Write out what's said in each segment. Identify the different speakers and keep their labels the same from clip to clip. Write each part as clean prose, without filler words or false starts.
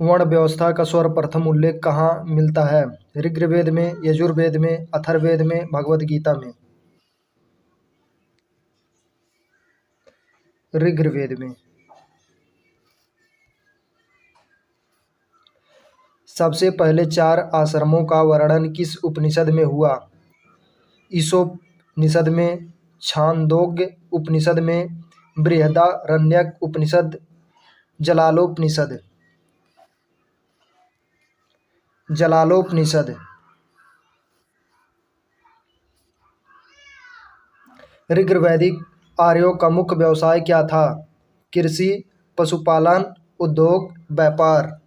Speaker 1: वर्ण व्यवस्था का सर्वप्रथम उल्लेख कहाँ मिलता है? ऋग्वेद में, यजुर्वेद में, अथर्ववेद में, भगवद गीता में? ऋग्वेद में। सबसे पहले 4 आश्रमों का वर्णन किस उपनिषद में हुआ? ईशोपनिषद में, छांदोग्य उपनिषद में, बृहदारण्यक उपनिषद, जलालोपनिषद? जलालोपनिषद। ऋग्वैदिक आर्यों का मुख्य व्यवसाय क्या था? कृषि, पशुपालन, उद्योग, व्यापार?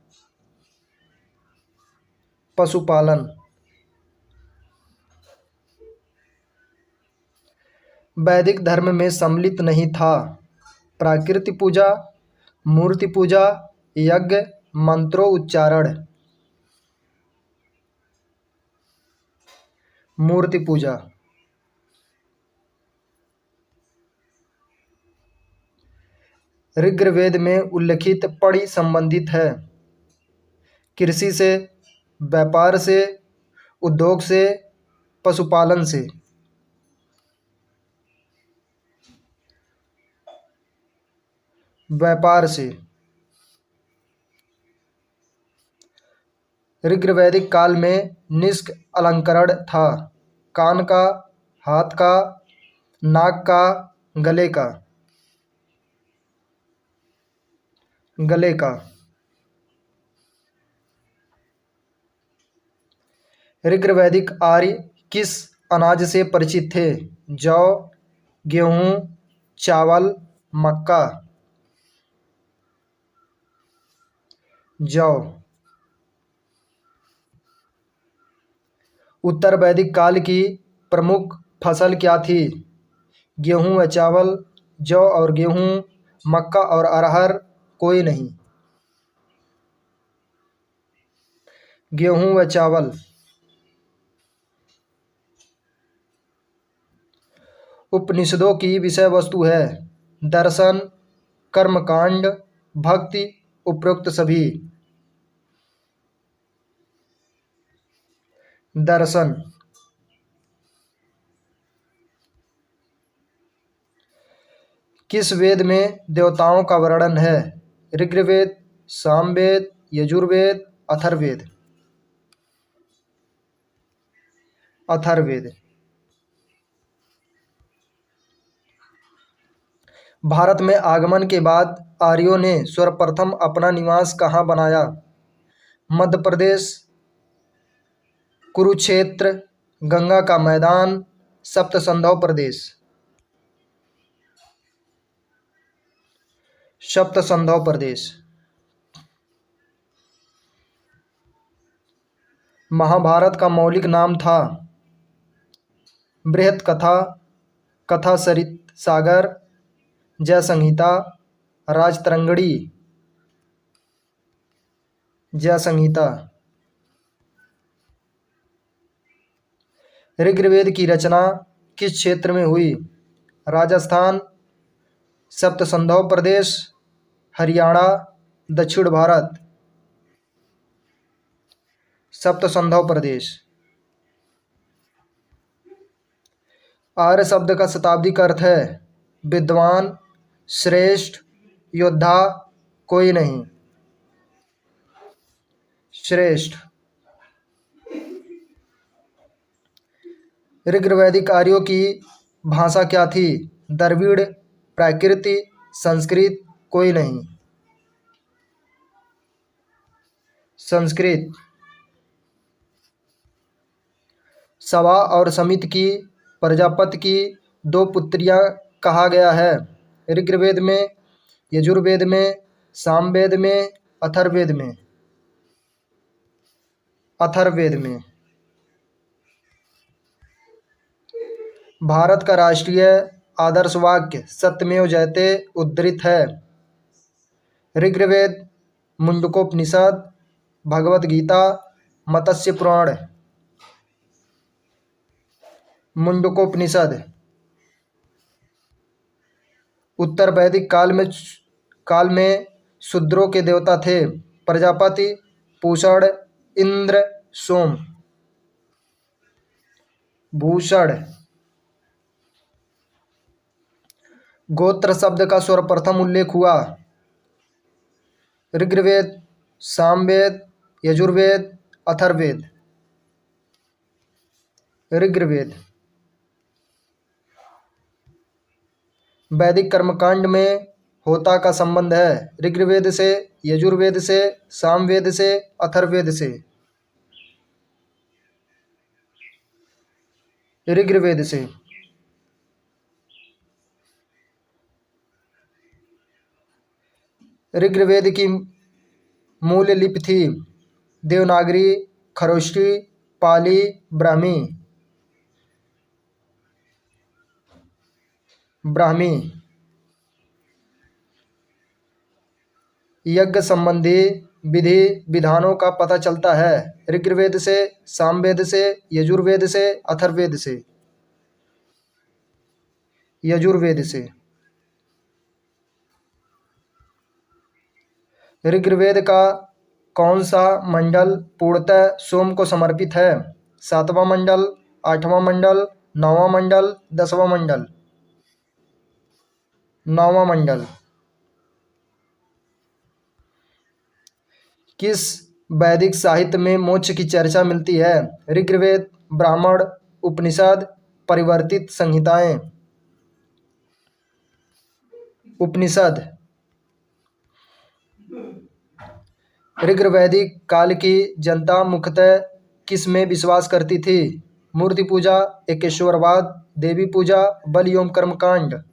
Speaker 1: पशुपालन। वैदिक धर्म में सम्मिलित नहीं था? प्राकृति पूजा, मूर्ति पूजा, यज्ञ, मंत्रोच्चारण? मूर्ति पूजा। ऋग्वेद में उल्लिखित पढ़ी संबंधित है? कृषि से, व्यापार से, उद्योग से, पशुपालन से? व्यापार से। ऋग्वैदिक काल में निष्क अलंकरण था? कान का, हाथ का, नाक का, गले का? गले का। ऋग्वैदिक आर्य किस अनाज से परिचित थे? जौ, गेहूँ, चावल, मक्का? जौ। उत्तर वैदिक काल की प्रमुख फसल क्या थी? गेहूँ व चावल, जौ और गेहूँ, मक्का और अरहर, कोई नहीं? गेहूँ व चावल। उपनिषदों की विषय वस्तु है? दर्शन, कर्मकांड, भक्ति, उपरोक्त सभी? दर्शन। किस वेद में देवताओं का वर्णन है? ऋग्वेद, सामवेद, यजुर्वेद, अथर्ववेद? अथर्ववेद। भारत में आगमन के बाद आर्यों ने सर्वप्रथम अपना निवास कहाँ बनाया? मध्य प्रदेश, कुरुक्षेत्र, गंगा का मैदान, सप्तसंधव प्रदेश? सप्तसंधव प्रदेश। महाभारत का मौलिक नाम था? बृहत कथा, कथा सरित सागर, जय संहिता, राजतरंगिणी? जय संहिता। ऋग्वेद की रचना किस क्षेत्र में हुई? राजस्थान, सप्तसंधव प्रदेश, हरियाणा, दक्षिण भारत? सप्तसंधव प्रदेश। आर्य शब्द का शताब्दिक अर्थ है? विद्वान, श्रेष्ठ, योद्धा, कोई नहीं? श्रेष्ठ। ऋग्वैदिक आर्यों की भाषा क्या थी? द्रविड़, प्राकृत, संस्कृत, कोई नहीं? संस्कृत। सवा और समित की प्रजापति की 2 पुत्रियां कहा गया है? ऋग्वेद में, यजुर्वेद में, सामवेद में, अथर्ववेद में? अथर्ववेद में। भारत का राष्ट्रीय आदर्श वाक्य सत्यमेव जयते उद्धृत है? ऋग्वेद, मुंडकोपनिषद, भगवद गीता, मत्स्य पुराण? मुंडकोपनिषद। उत्तर वैदिक काल में शूद्रों के देवता थे? प्रजापति, पूषण, इंद्र, सोम। भूषण। गोत्र शब्द का सर्वप्रथम उल्लेख हुआ ऋग्वेद, सामवेद, यजुर्वेद, अथर्ववेद। ऋग्वेद। वैदिक कर्मकांड में होता का संबंध है ऋग्वेद से, यजुर्वेद से, सामवेद से, अथर्ववेद से। ऋग्वेद से। ऋग्वेद की मूल लिपि थी देवनागरी, खरोष्टी, पाली, ब्राह्मी। ब्राह्मी। यज्ञ संबंधी विधि विधानों का पता चलता है ऋग्वेद से, सामवेद से, यजुर्वेद से, अथर्ववेद से। यजुर्वेद से। ऋग्वेद का कौन सा मंडल पूर्णतः सोम को समर्पित है? 7वां मंडल, 8वां मंडल, 9वां मंडल, 10वां मंडल। 9वां मंडल। किस वैदिक साहित्य में मोक्ष की चर्चा मिलती है? ऋग्वेद, ब्राह्मण, उपनिषद, परिवर्तित संहिताएं। उपनिषद। ऋग्वैदिक काल की जनता मुख्यतः किस में विश्वास करती थी? मूर्ति पूजा, एकेश्वरवाद, देवी पूजा, बलि एवं कर्मकांड।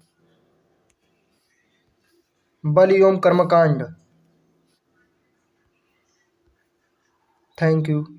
Speaker 1: बलि एवं कर्मकांड। Thank you.